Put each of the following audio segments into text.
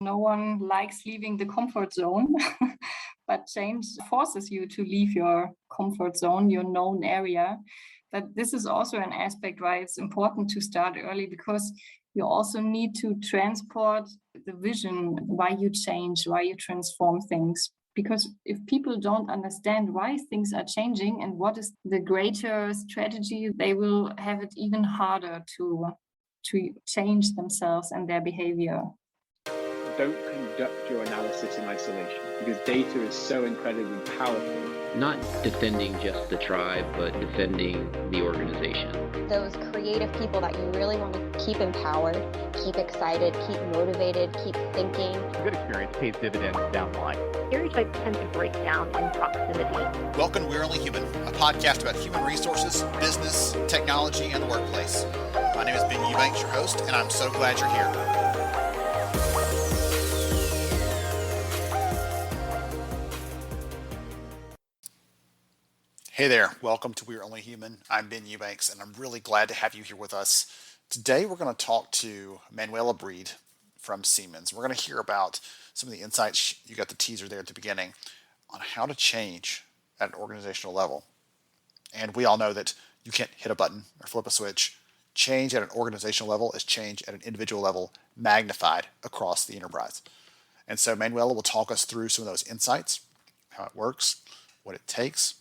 No one likes leaving the comfort zone, but change forces you to leave your comfort zone, your known area. But this is also an aspect why it's important to start early, because you also need to transport the vision, why you change, why you transform things. Because if people don't understand why things are changing and what is the greater strategy, they will have it even harder to change themselves and their behavior. Don't conduct your analysis in isolation, because data is so incredibly powerful. Not defending just the tribe, but defending the organization. Those creative people that you really want to keep empowered, keep excited, keep motivated, keep thinking. A good experience pays dividends down the line. Stereotypes tend to break down in proximity. Welcome to We're Only Human, a podcast about human resources, business, technology, and the workplace. My name is Ben Eubanks, your host, and I'm so glad you're here. Hey there, welcome to We're Only Human. I'm Ben Eubanks, and I'm really glad to have you here with us. Today, we're going to talk to Manuela Brede from Siemens. We're going to hear about some of the insights, you got the teaser there at the beginning, on how to change at an organizational level. And we all know that you can't hit a button or flip a switch. Change at an organizational level is change at an individual level, magnified across the enterprise. And so Manuela will talk us through some of those insights, how it works, what it takes.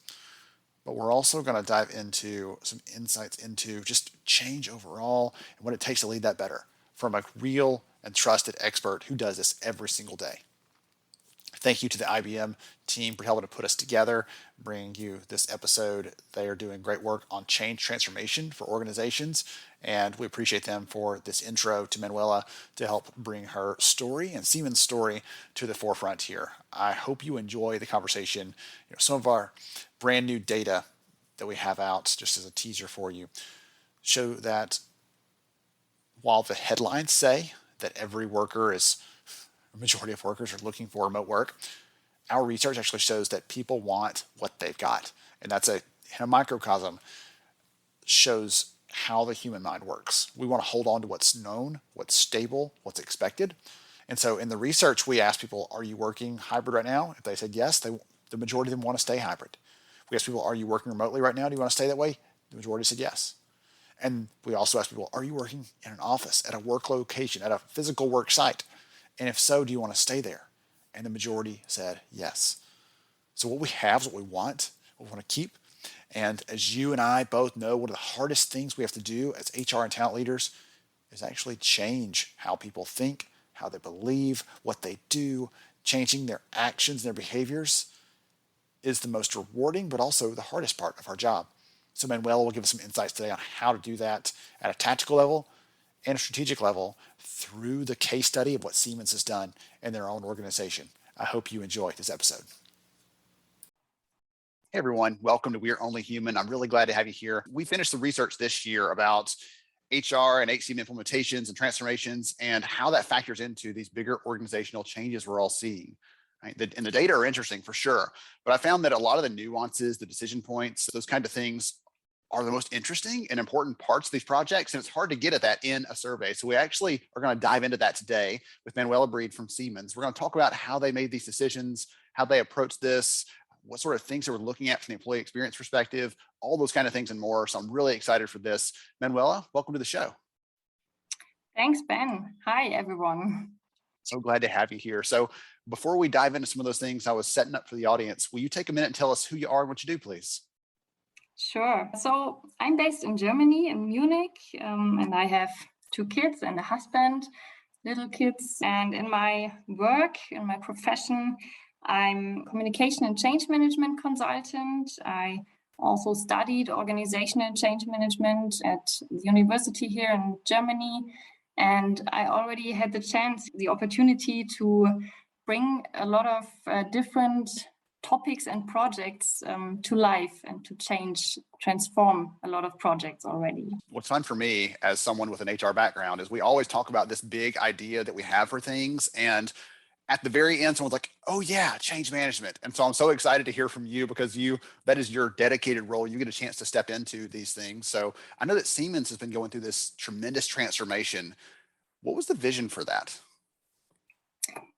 But we're also going to dive into some insights into just change overall and what it takes to lead that better from a real and trusted expert who does this every single day. Thank you to the IBM team for helping to put us together, bring you this episode. They are doing great work on change transformation for organizations, and we appreciate them for this intro to Manuela to help bring her story and Siemens' story to the forefront here. I hope you enjoy the conversation. Some of our brand new data that we have out, just as a teaser for you, show that while the headlines say that every worker is, a majority of workers are looking for remote work, our research actually shows that people want what they've got. And that's in a microcosm, shows how the human mind works. We want to hold on to what's known, what's stable, what's expected. And so in the research, we asked people, are you working hybrid right now? If they said yes, the majority of them want to stay hybrid. We asked people, are you working remotely right now? Do you want to stay that way? The majority said yes. And we also asked people, are you working in an office, at a work location, at a physical work site? And if so, do you want to stay there? And the majority said yes. So what we have is what we want to keep. And as you and I both know, one of the hardest things we have to do as HR and talent leaders is actually change how people think, how they believe, what they do. Changing their actions and their behaviors is the most rewarding, but also the hardest part of our job. So Manuela will give us some insights today on how to do that at a tactical level and a strategic level through the case study of what Siemens has done in their own organization. I hope you enjoy this episode. Hey everyone, welcome to We're Only Human. I'm really glad to have you here. We finished the research this year about HR and HCM implementations and transformations and how that factors into these bigger organizational changes we're all seeing. Right? And the data are interesting for sure, but I found that a lot of the nuances, the decision points, those kind of things are the most interesting and important parts of these projects, and it's hard to get at that in a survey. So we actually are going to dive into that today with Manuela Brede from Siemens. We're going to talk about how they made these decisions, how they approached this, what sort of things they were looking at from the employee experience perspective, all those kind of things and more. So I'm really excited for this. Manuela, welcome to the show. Thanks, Ben. Hi, everyone. So glad to have you here. So before we dive into some of those things I was setting up for the audience, will you take a minute and tell us who you are and what you do, please? Sure. So I'm based in Germany, in Munich, and I have 2 kids and a husband, little kids. And in my work, in my profession, I'm communication and change management consultant. I also studied organizational change management at the university here in Germany. And I already had the opportunity to bring a lot of different topics and projects to life and to transform a lot of projects already. What's fun for me as someone with an HR background is we always talk about this big idea that we have for things. And at the very end, someone's like, oh yeah, change management. And so I'm so excited to hear from you because that is your dedicated role. You get a chance to step into these things. So I know that Siemens has been going through this tremendous transformation. What was the vision for that?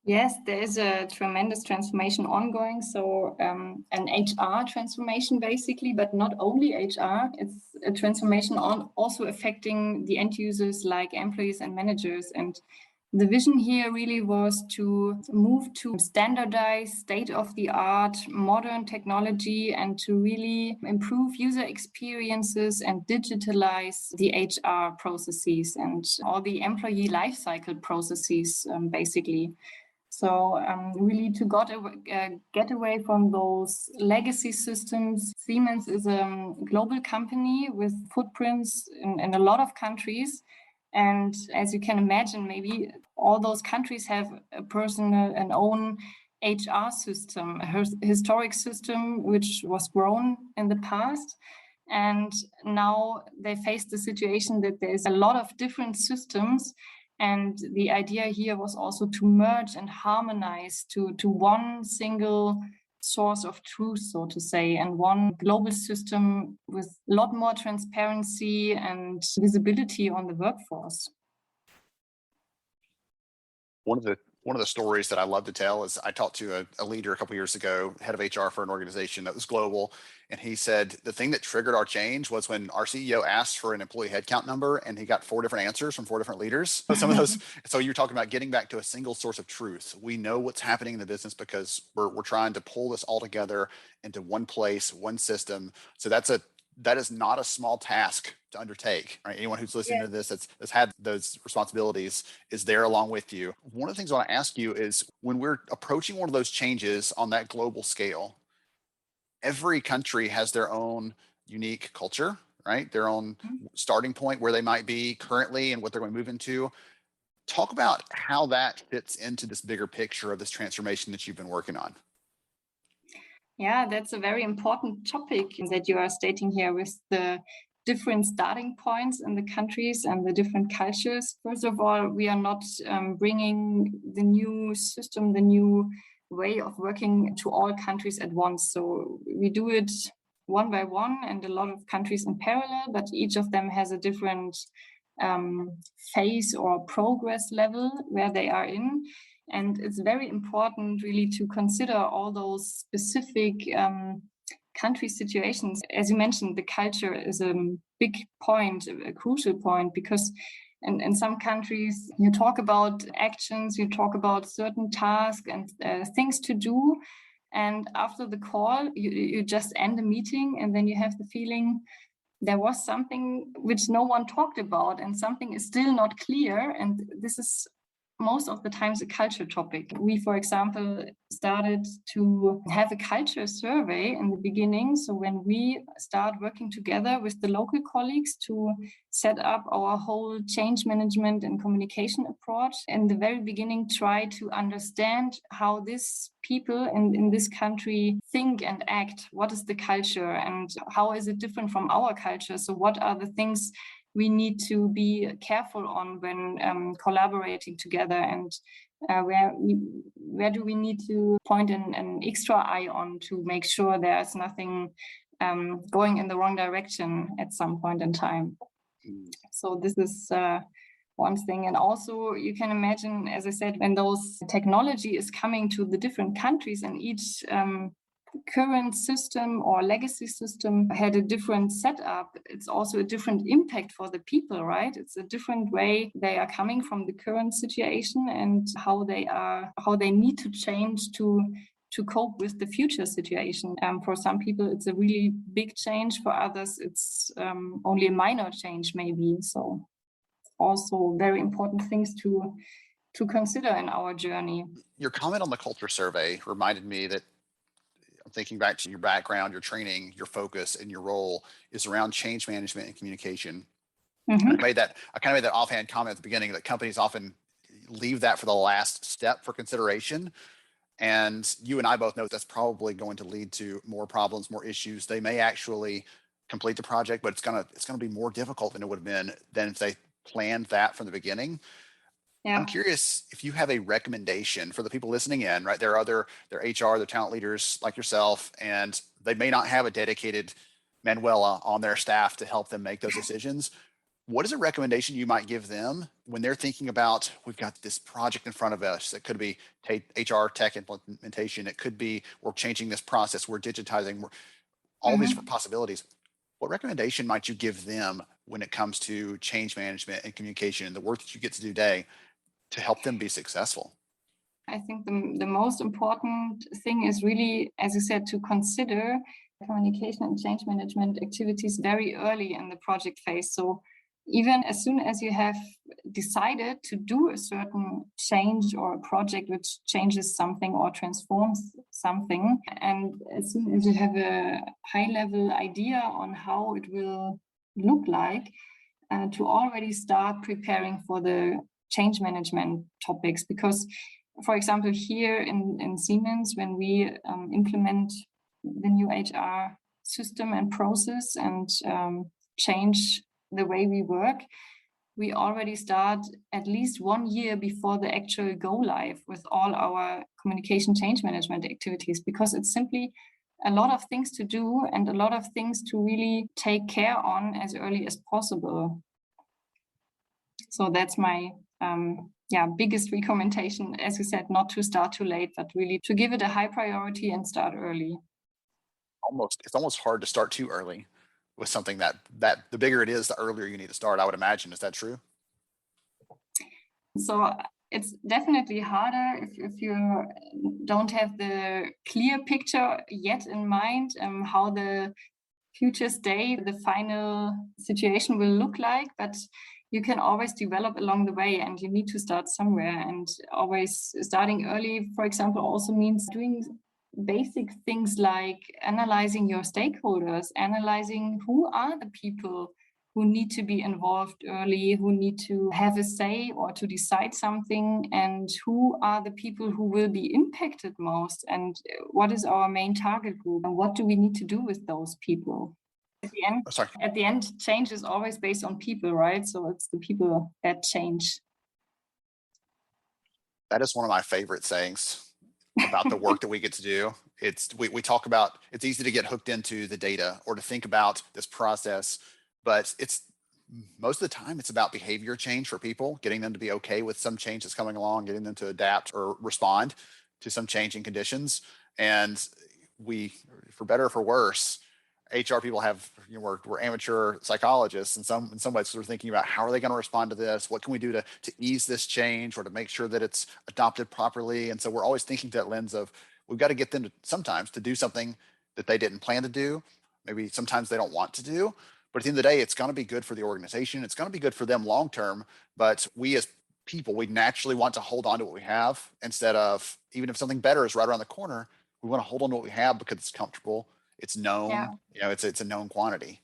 Yes, there is a tremendous transformation ongoing. So an HR transformation basically, but not only HR, it's a transformation also affecting the end users like employees and managers. And the vision here really was to move to standardized, state-of-the-art, modern technology and to really improve user experiences and digitalize the HR processes and all the employee lifecycle processes, basically. So really to get away from those legacy systems. Siemens is a global company with footprints in a lot of countries. And as you can imagine, maybe all those countries have an own HR system, a historic system, which was grown in the past. And now they face the situation that there's a lot of different systems. And the idea here was also to merge and harmonize to one single source of truth, so to say, and one global system with a lot more transparency and visibility on the workforce. One of the stories that I love to tell is I talked to a leader a couple of years ago, head of HR for an organization that was global, and he said the thing that triggered our change was when our CEO asked for an employee headcount number, and he got 4 different answers from 4 different leaders. So some of those. So you're talking about getting back to a single source of truth. We know what's happening in the business because we're trying to pull this all together into one place, one system. So that is not a small task to undertake, right? Anyone who's listening to this that's had those responsibilities is there along with you. One of the things I want to ask you is when we're approaching one of those changes on that global scale, every country has their own unique culture, right? Their own starting point where they might be currently and what they're going to move into. Talk about how that fits into this bigger picture of this transformation that you've been working on. Yeah, that's a very important topic that you are stating here with the different starting points in the countries and the different cultures. First of all, we are not bringing the new system, the new way of working to all countries at once. So we do it one by one and a lot of countries in parallel, but each of them has a different phase or progress level where they are in. And it's very important really to consider all those specific country situations. As you mentioned, the culture is a big point, a crucial point, because in some countries you talk about actions, you talk about certain tasks and things to do. And after the call, you just end the meeting and then you have the feeling there was something which no one talked about and something is still not clear. And this is most of the times a culture topic. We, for example, started to have a culture survey in the beginning. So when we start working together with the local colleagues to set up our whole change management and communication approach, in the very beginning, try to understand how these people in this country think and act. What is the culture and how is it different from our culture? So what are the things we need to be careful on when collaborating together, and where do we need to point an extra eye on to make sure there's nothing going in the wrong direction at some point in time. So this is one thing. And also you can imagine, as I said, when those technology is coming to the different countries and each current system or legacy system had a different setup, it's also a different impact for the people, right? It's a different way they are coming from the current situation and how they need to change to cope with the future situation. For some people, it's a really big change. For others, it's only a minor change, maybe. So also very important things to consider in our journey. Your comment on the culture survey reminded me that thinking back to your background, your training, your focus, and your role is around change management and communication. Mm-hmm. I kind of made that offhand comment at the beginning that companies often leave that for the last step for consideration. And you and I both know that's probably going to lead to more problems, more issues. They may actually complete the project, but it's gonna be more difficult than it would have been than if they planned that from the beginning. Yeah. I'm curious if you have a recommendation for the people listening in, right? They're HR, they're talent leaders like yourself, and they may not have a dedicated Manuela on their staff to help them make those decisions. what is a recommendation you might give them when they're thinking about, we've got this project in front of us? It could be HR tech implementation. It could be, we're changing this process, we're digitizing, all these possibilities. What recommendation might you give them when it comes to change management and communication and the work that you get to do today to help them be successful? I think the most important thing is really, as you said, to consider communication and change management activities very early in the project phase. So even as soon as you have decided to do a certain change or a project which changes something or transforms something, and as soon as you have a high-level idea on how it will look like, to already start preparing for the change management topics. Because, for example, here in Siemens, when we implement the new HR system and process and change the way we work, we already start at least 1 year before the actual go live with all our communication change management activities, because it's simply a lot of things to do and a lot of things to really take care on as early as possible. So that's my biggest recommendation, as you said, not to start too late, but really to give it a high priority and start early. It's almost hard to start too early with something that the bigger it is, the earlier you need to start, I would imagine. Is that true? So it's definitely harder if you don't have the clear picture yet in mind, how the future state, the final situation will look like, but you can always develop along the way, and you need to start somewhere. And always starting early, for example, also means doing basic things like analyzing your stakeholders, analyzing who are the people who need to be involved early, who need to have a say or to decide something, and who are the people who will be impacted most, and what is our main target group, and what do we need to do with those people. At the end, change is always based on people, right? So it's the people that change. That is one of my favorite sayings about the work that we get to do. We talk about, it's easy to get hooked into the data or to think about this process, but it's most of the time it's about behavior change for people, getting them to be okay with some change that's coming along, getting them to adapt or respond to some changing conditions. And we, for better or for worse, HR people have, we're amateur psychologists, and in some ways we're thinking about how are they going to respond to this? What can we do to ease this change or to make sure that it's adopted properly? And so we're always thinking that lens of, we've got to get them to sometimes to do something that they didn't plan to do. Maybe sometimes they don't want to do, but at the end of the day, it's going to be good for the organization. It's going to be good for them long-term, but we as people, we naturally want to hold on to what we have instead of, even if something better is right around the corner, we want to hold on to what we have because it's comfortable. It's known, it's a known quantity.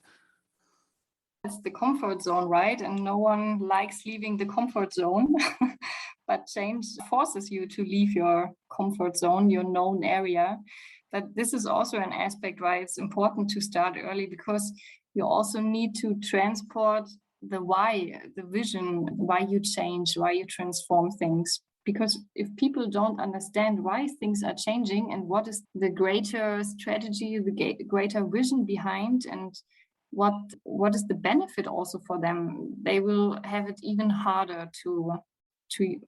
It's the comfort zone, right? And no one likes leaving the comfort zone, but change forces you to leave your comfort zone, your known area. But this is also an aspect why it's important to start early, because you also need to transport the why, the vision, why you change, why you transform things. Because if people don't understand why things are changing and what is the greater strategy, the greater vision behind, and what is the benefit also for them, they will have it even harder to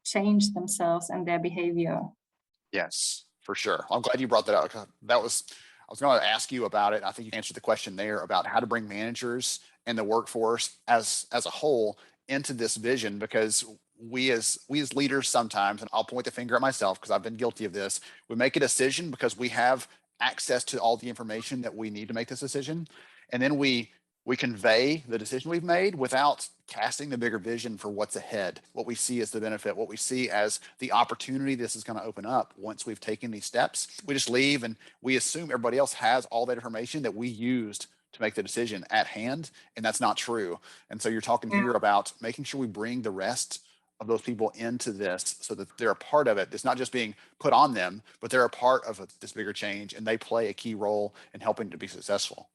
change themselves and their behavior. Yes, for sure. I'm glad you brought that up. I was going to ask you about it. I think you answered the question there about how to bring managers and the workforce as a whole into this vision, because we as leaders sometimes, and I'll point the finger at myself because I've been guilty of this, we make a decision because we have access to all the information that we need to make this decision. And then we convey the decision we've made without casting the bigger vision for what's ahead, what we see as the benefit, what we see as the opportunity this is going to open up once we've taken these steps. We just leave and we assume everybody else has all that information that we used to make the decision at hand, and that's not true. And so you're talking here about making sure we bring the rest of those people into this so that they're a part of it. It's not just being put on them, but they're a part of this bigger change, and they play a key role in helping to be successful.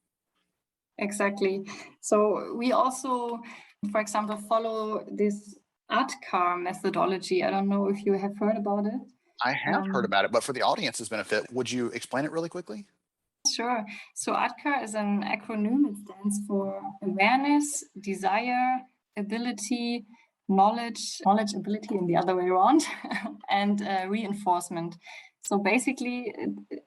Exactly. So we also, for example, follow this ADKAR methodology. I don't know if you have heard about it. I have heard about it, but for the audience's benefit, would you explain it really quickly? Sure. So ADKAR is an acronym. It stands for awareness, desire, ability, knowledge, ability in the other way around, and reinforcement. So basically,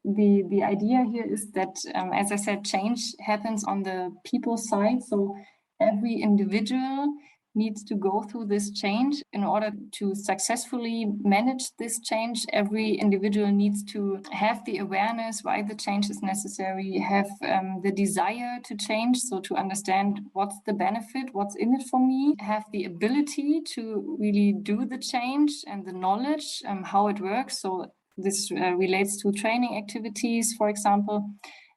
the idea here is that, as I said, change happens on the people side. So every individual needs to go through this change. In order to successfully manage this change, every individual needs to have the awareness why the change is necessary, have the desire to change, so to understand what's the benefit, what's in it for me, have the ability to really do the change and the knowledge, how it works. So this relates to training activities, for example,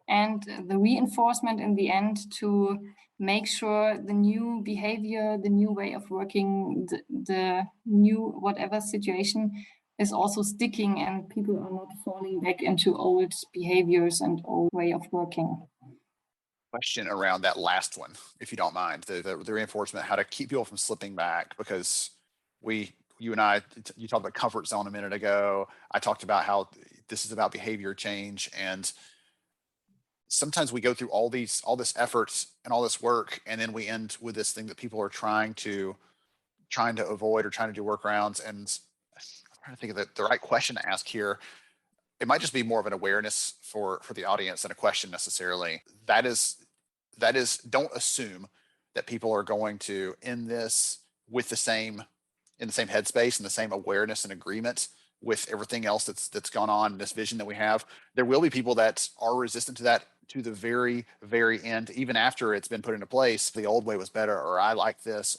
and the reinforcement in the end to make sure the new behavior, the new way of working, the new whatever situation is also sticking and people are not falling back into old behaviors and old way of working. Question around that last one, if you don't mind, the reinforcement, how to keep people from slipping back, because you and I, you talked about comfort zone a minute ago. I talked about how this is about behavior change, and sometimes we go through all this effort and all this work, and then we end with this thing that people are trying to avoid or trying to do workarounds. And I'm trying to think of the right question to ask here. It might just be more of an awareness for the audience than a question necessarily. That is, don't assume that people are going to end this with in the same headspace and the same awareness and agreement with everything else that's gone on in this vision that we have. There will be people that are resistant to that to the very, very end, even after it's been put into place. The old way was better, or I like this,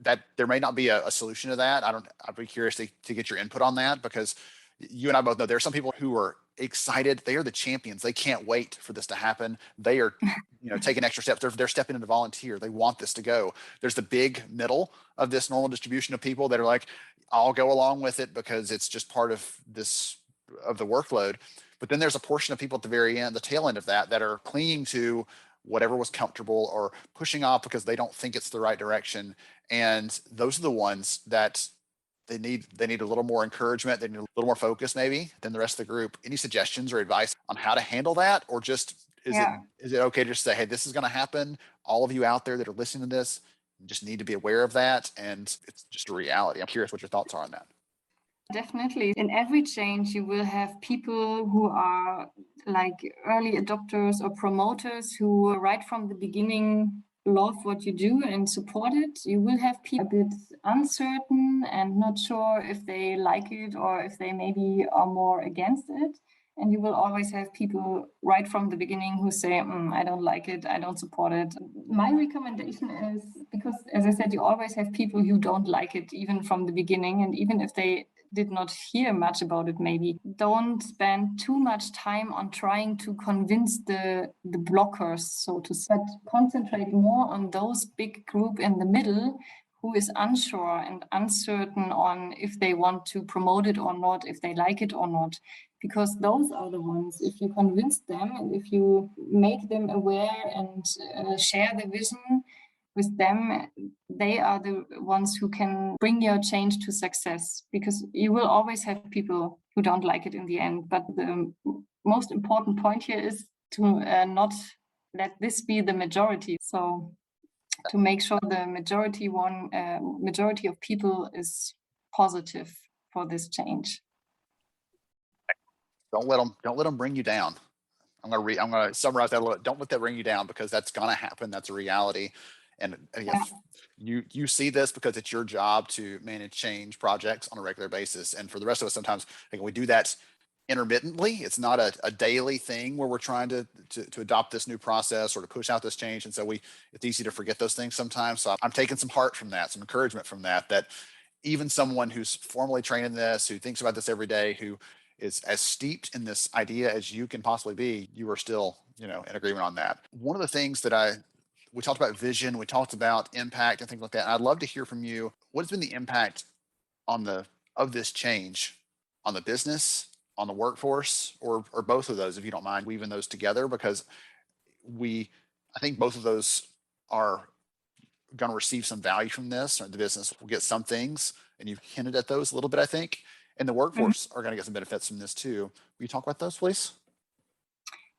that there may not be a solution to that. I'd be curious to get your input on that, because you and I both know there are some people who are excited. They are the champions. They can't wait for this to happen. They are, taking extra steps. They're stepping into volunteer. They want this to go. There's the big middle of this normal distribution of people that are like, I'll go along with it because it's just part of the workload. But then there's a portion of people at the very end, the tail end of that are clinging to whatever was comfortable or pushing off because they don't think it's the right direction. And those are the ones that they need a little more encouragement. They need a little more focus maybe than the rest of the group. Any suggestions or advice on how to handle that? Or just, is it okay to just say, hey, this is going to happen. All of you out there that are listening to this, you just need to be aware of that. And it's just a reality. I'm curious what your thoughts are on that. Definitely. In every change, you will have people who are like early adopters or promoters who right from the beginning love what you do and support it. You will have people a bit uncertain and not sure if they like it or if they maybe are more against it. And you will always have people right from the beginning who say, I don't like it, I don't support it. My recommendation is, because as I said, you always have people who don't like it even from the beginning. And even if they did not hear much about it, maybe don't spend too much time on trying to convince the blockers, so to say. Concentrate more on those big group in the middle who is unsure and uncertain on if they want to promote it or not, if they like it or not. Because those are the ones, if you convince them and if you make them aware and share the vision with them, they are the ones who can bring your change to success. Because you will always have people who don't like it in the end. But the most important point here is to not let this be the majority. So to make sure the majority of people is positive for this change. Don't let them bring you down. I'm going to summarize that a little bit. Don't let that bring you down, because that's going to happen. That's a reality. And again, you see this because it's your job to manage change projects on a regular basis. And for the rest of us, sometimes we do that intermittently. It's not a daily thing where we're trying to adopt this new process or to push out this change. And so it's easy to forget those things sometimes. So I'm taking some heart from that, some encouragement from that even someone who's formally trained in this, who thinks about this every day, who is as steeped in this idea as you can possibly be, you are still, in agreement on that. One of the things that we talked about vision, we talked about impact and things like that. And I'd love to hear from you. What has been the impact of this change on the business, on the workforce, or both of those, if you don't mind weaving those together? Because I think both of those are going to receive some value from this, or the business will get some things, and you've hinted at those a little bit, I think. And the workforce are going to get some benefits from this too. Will you talk about those, please?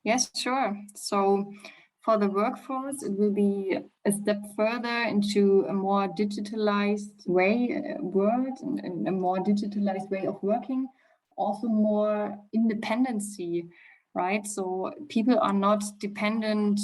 Yes, sure. So For the workforce, it will be a step further into a more digitalized world and a more digitalized way of working, also more independency, right? So people are not dependent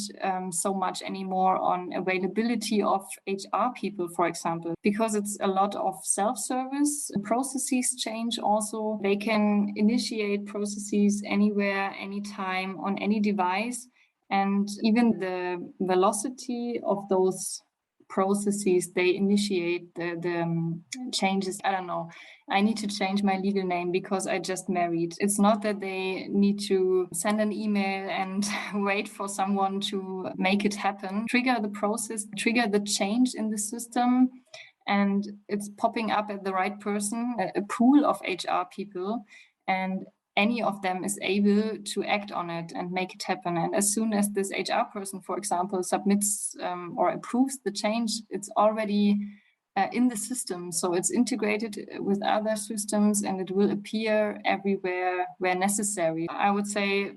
so much anymore on availability of HR people, for example, because it's a lot of self-service. Processes change also. They can initiate processes anywhere, anytime, on any device. And even the velocity of those processes they initiate, the changes. I don't know. I need to change my legal name because I just married. It's not that they need to send an email and wait for someone to make it happen. Trigger the process, trigger the change in the system, and it's popping up at the right person, a pool of HR people, and any of them is able to act on it and make it happen. And as soon as this HR person, for example, submits or approves the change, it's already in the system. So it's integrated with other systems and it will appear everywhere where necessary. I would say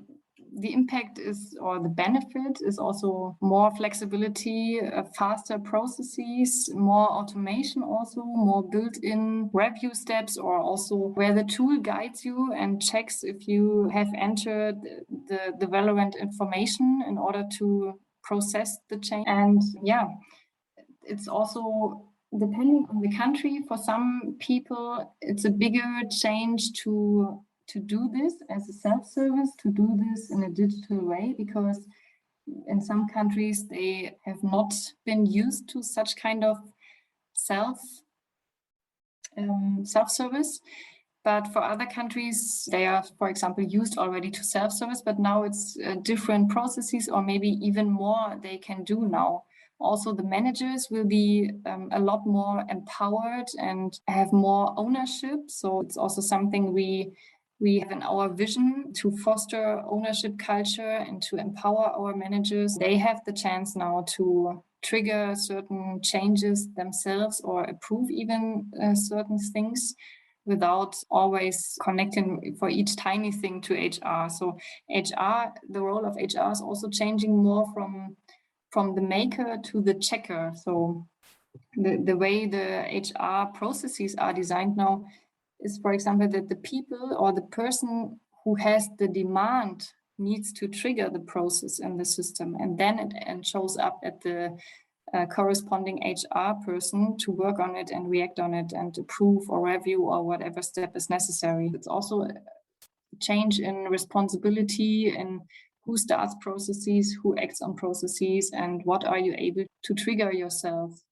the impact is, or the benefit is also more flexibility, faster processes, more automation also, more built-in review steps, or also where the tool guides you and checks if you have entered the relevant information in order to process the change. And yeah, it's also depending on the country. For some people, it's a bigger change to do this as a self-service, to do this in a digital way, because in some countries they have not been used to such kind of self-service. But for other countries, they are, for example, used already to self-service, but now it's different processes, or maybe even more they can do now. Also, the managers will be a lot more empowered and have more ownership. So it's also something we have in our vision to foster ownership culture and to empower our managers. They have the chance now to trigger certain changes themselves or approve even certain things without always connecting for each tiny thing to HR. So HR, the role of HR is also changing more from the maker to the checker. So the way the HR processes are designed now is, for example, that the people or the person who has the demand needs to trigger the process in the system, and then it shows up at the corresponding HR person to work on it and react on it and approve or review or whatever step is necessary. It's also a change in responsibility and who starts processes, who acts on processes, and what are you able to trigger yourself.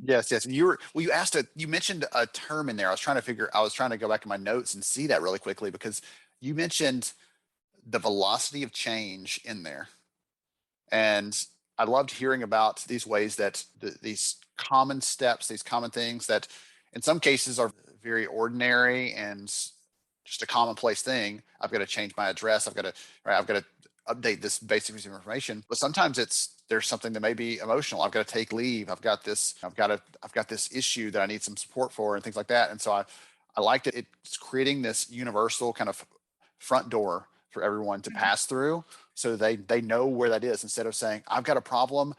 Yes. And you mentioned a term in there. I was trying to go back in my notes and see that really quickly, because you mentioned the velocity of change in there. And I loved hearing about these ways that these common steps, these common things that in some cases are very ordinary and just a commonplace thing. I've got to change my address. I've got to update this basic piece of information. But sometimes there's something that may be emotional. I've got to take leave. I've got this issue that I need some support for and things like that. And so I liked it. It's creating this universal kind of front door for everyone to pass through, so they know where that is, instead of saying, I've got a problem,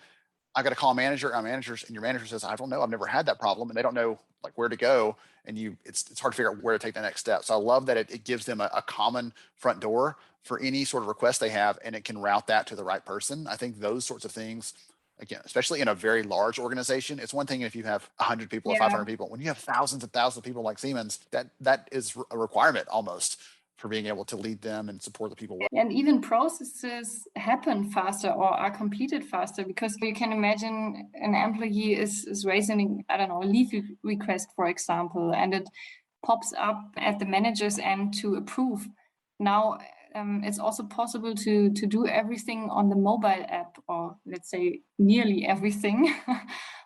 I got to call a manager, and your manager says, I don't know, I've never had that problem, and they don't know like where to go, and it's hard to figure out where to take the next step. So I love that it gives them a common front door for any sort of request they have, and it can route that to the right person. I think those sorts of things, again, especially in a very large organization, it's one thing if you have 100 people or 500 people. When you have thousands and thousands of people like Siemens, that is a requirement almost for being able to lead them and support the people. And even processes happen faster or are completed faster, because you can imagine an employee is raising, I don't know, a leave request, for example, and it pops up at the manager's end to approve. Now, it's also possible to do everything on the mobile app, or let's say nearly everything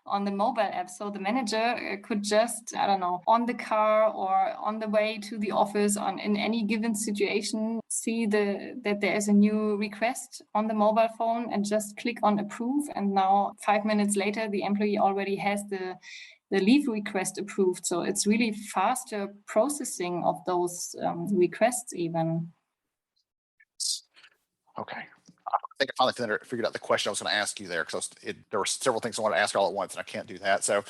on the mobile app. So the manager could just, I don't know, on the car or on the way to the office, in any given situation, see that there is a new request on the mobile phone and just click on approve. And now 5 minutes later, the employee already has the leave request approved. So it's really faster processing of those requests even. Okay. think I finally figured out the question I was going to ask you there, because there were several things I wanted to ask all at once, and I can't do that. So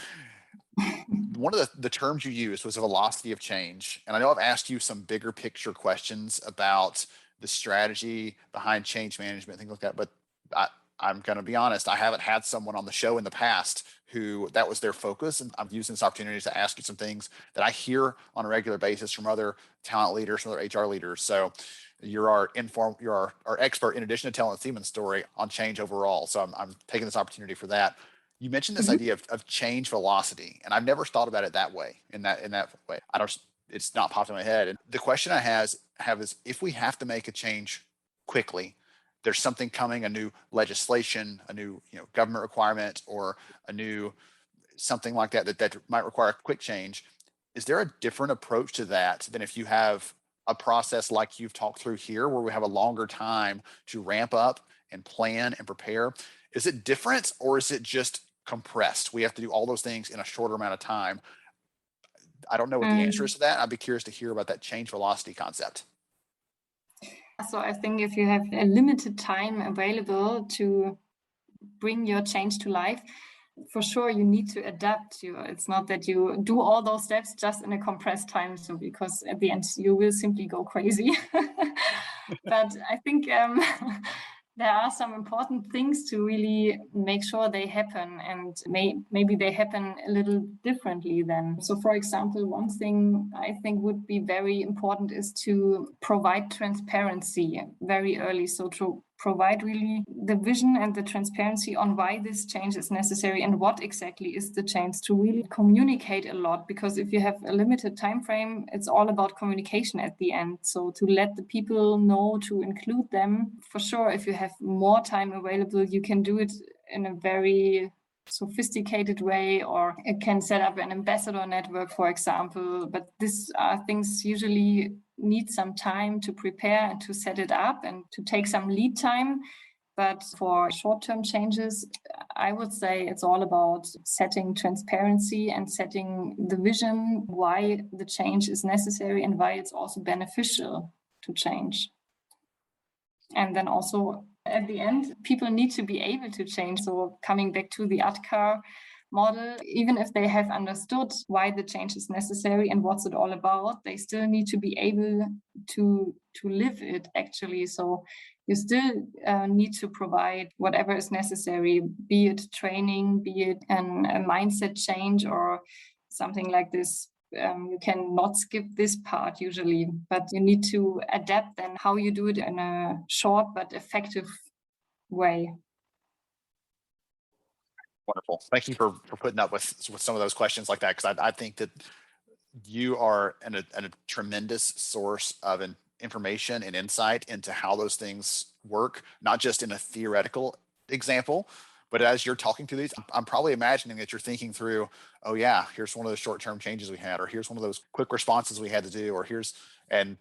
one of the terms you used was velocity of change. And I know I've asked you some bigger picture questions about the strategy behind change management, things like that. But I'm going to be honest, I haven't had someone on the show in the past who that was their focus. And I'm using this opportunity to ask you some things that I hear on a regular basis from other talent leaders, from other HR leaders. So you're our expert, in addition to telling the Siemens story, on change overall. So I'm taking this opportunity for that. You mentioned this idea of change velocity, and I've never thought about it that way, in that way. It's not popped in my head. And the question I have is, if we have to make a change quickly, there's something coming, a new legislation, a new government requirement, or a new something like that might require a quick change. Is there a different approach to that than if you have a process like you've talked through here, where we have a longer time to ramp up and plan and prepare? Is it different, or is it just compressed? We have to do all those things in a shorter amount of time. I don't know what the answer is to that. I'd be curious to hear about that change velocity concept. So I think if you have a limited time available to bring your change to life, for sure you need to adapt. It's not that you do all those steps just in a compressed time, so because at the end you will simply go crazy. But I think there are some important things to really make sure they happen, and maybe they happen a little differently then. So for example, one thing I think would be very important is to provide transparency very early. So to provide really the vision and the transparency on why this change is necessary and what exactly is the change, to really communicate a lot. Because if you have a limited time frame, it's all about communication at the end. So to let the people know, to include them. For sure, if you have more time available, you can do it in a very sophisticated way, or it can set up an ambassador network, for example. But these are things usually need some time to prepare and to set it up and to take some lead time. But for short-term changes, I would say it's all about setting transparency and setting the vision, why the change is necessary and why it's also beneficial to change. And then also at the end, people need to be able to change. So coming back to the ADKAR model, even if they have understood why the change is necessary and what's it all about, they still need to be able to live it, actually. So you still need to provide whatever is necessary, be it training, be it a mindset change or something like this. You cannot skip this part usually, but you need to adapt then how you do it in a short but effective way. Wonderful. Thank you for putting up with some of those questions like that, because I think that you are a tremendous source of information and insight into how those things work, not just in a theoretical example, but as you're talking through these, I'm probably imagining that you're thinking through, oh yeah, here's one of those short-term changes we had, or here's one of those quick responses we had to do, or and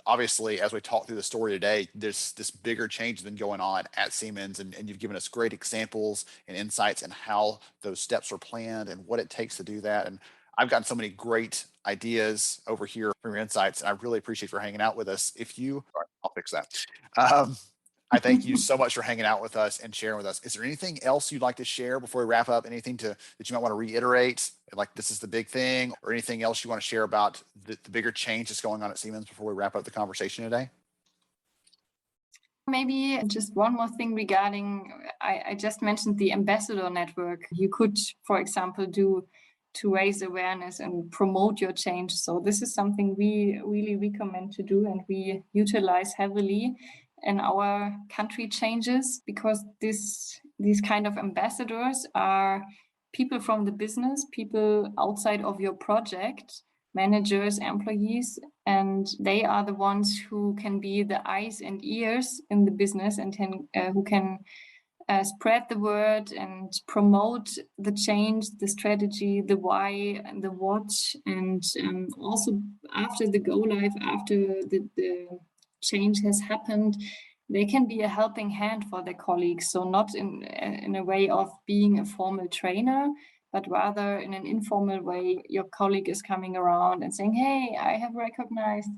obviously, as we talk through the story today, there's this bigger change has been going on at Siemens, and you've given us great examples and insights and how those steps are planned and what it takes to do that. And I've gotten so many great ideas over here from your insights, and I really appreciate you for hanging out with us. I'll fix that. I thank you so much for hanging out with us and sharing with us. Is there anything else you'd like to share before we wrap up? Anything that you might want to reiterate, like this is the big thing, or anything else you want to share about the bigger change that's going on at Siemens before we wrap up the conversation today? Maybe just one more thing regarding, I just mentioned the ambassador network. You could, for example, do to raise awareness and promote your change. So this is something we really recommend to do, and we utilize heavily in our country changes, because these kind of ambassadors are people from the business, people outside of your project, managers, employees, and they are the ones who can be the eyes and ears in the business and who can spread the word and promote the change, the strategy, the why, and the what, and also after the go live, after the change has happened, they can be a helping hand for their colleagues. So not in a way of being a formal trainer, but rather in an informal way, your colleague is coming around and saying, hey, I have recognized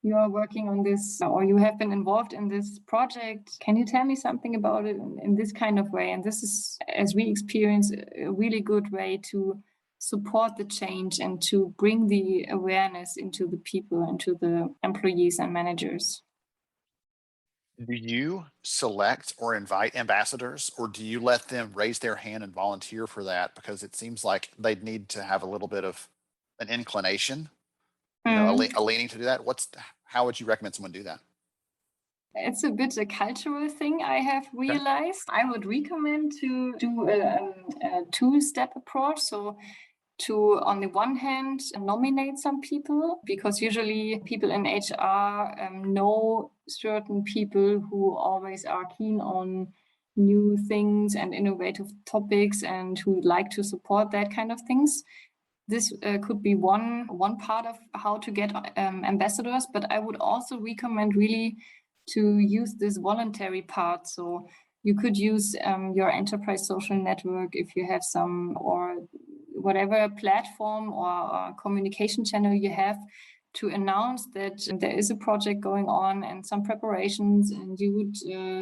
you are working on this, or you have been involved in this project. Can you tell me something about it in this kind of way? And this is, as we experience, a really good way to support the change and to bring the awareness into the people, into the employees and managers. Do you select or invite ambassadors, or do you let them raise their hand and volunteer for that? Because it seems like they'd need to have a little bit of an inclination, a leaning to do that. How would you recommend someone do that? It's a bit a cultural thing, I have realized. I would recommend to do a two-step approach. So to, on the one hand, nominate some people, because usually people in HR know certain people who always are keen on new things and innovative topics and who like to support that kind of things. This could be one part of how to get ambassadors, but I would also recommend really to use this voluntary part. So you could use your enterprise social network if you have some, or whatever platform or communication channel you have, to announce that there is a project going on and some preparations, and you would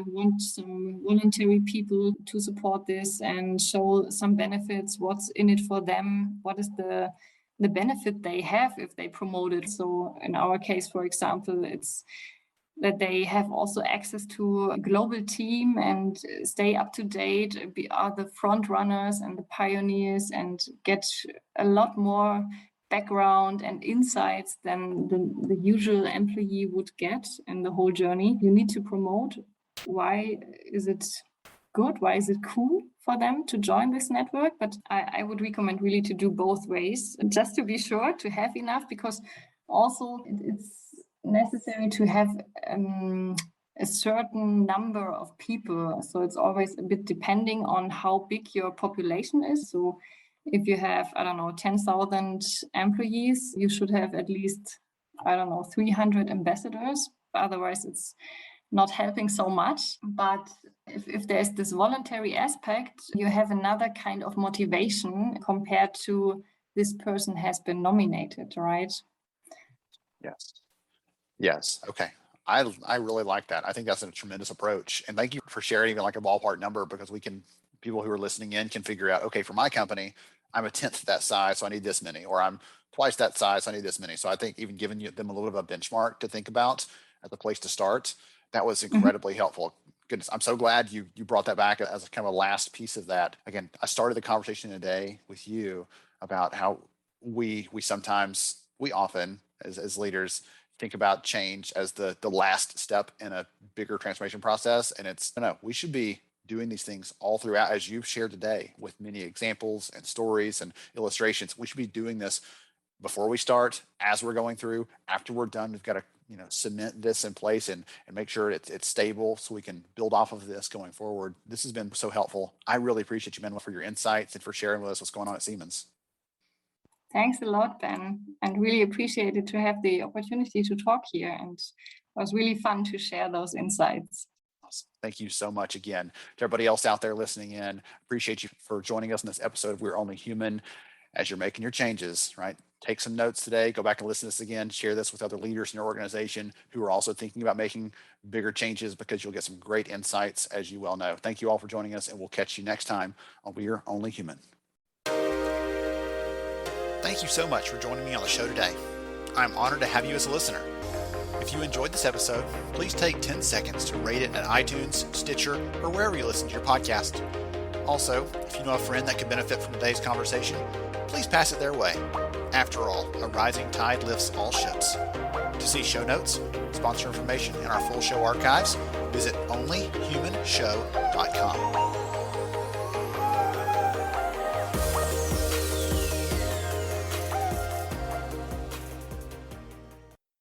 want some voluntary people to support this and show some benefits, what's in it for them, what is the benefit they have if they promote it. So in our case, for example, it's that they have also access to a global team and stay up to date, are the front runners and the pioneers, and get a lot more background and insights than the usual employee would get in the whole journey. You need to promote why is it good, why is it cool for them to join this network. But I would recommend really to do both ways, just to be sure to have enough, because also it's necessary to have a certain number of people. So it's always a bit depending on how big your population is. So if you have, 10,000 employees, you should have at least, 300 ambassadors. Otherwise, it's not helping so much. But if there's this voluntary aspect, you have another kind of motivation compared to this person has been nominated, right? Yes. Okay. I really like that. I think that's a tremendous approach. And thank you for sharing even like a ballpark number, because people who are listening in can figure out, okay, for my company, I'm a 10th that size, so I need this many, or I'm twice that size, so I need this many. So I think even giving them a little bit of a benchmark to think about as a place to start, that was incredibly helpful. Goodness, I'm so glad you brought that back as a kind of a last piece of that. Again, I started the conversation today with you about how we often as leaders think about change as the last step in a bigger transformation process. And we should be doing these things all throughout, as you've shared today with many examples and stories and illustrations. We should be doing this before we start, as we're going through, after we're done. We've got to cement this in place and make sure it's stable so we can build off of this going forward. This has been so helpful. I really appreciate you, Manuela, for your insights and for sharing with us what's going on at Siemens. Thanks a lot, Ben, and really appreciated to have the opportunity to talk here, and it was really fun to share those insights. Thank you so much again to everybody else out there listening in. Appreciate you for joining us in this episode of We're Only Human. As you're making your changes, right? Take some notes today, go back and listen to this again, share this with other leaders in your organization who are also thinking about making bigger changes, because you'll get some great insights, as you well know. Thank you all for joining us, and we'll catch you next time on We're Only Human. Thank you so much for joining me on the show today. I'm honored to have you as a listener. If you enjoyed this episode, please take 10 seconds to rate it at iTunes, Stitcher, or wherever you listen to your podcast. Also, if you know a friend that could benefit from today's conversation, please pass it their way. After all, a rising tide lifts all ships. To see show notes, sponsor information, and our full show archives, visit onlyhumanshow.com.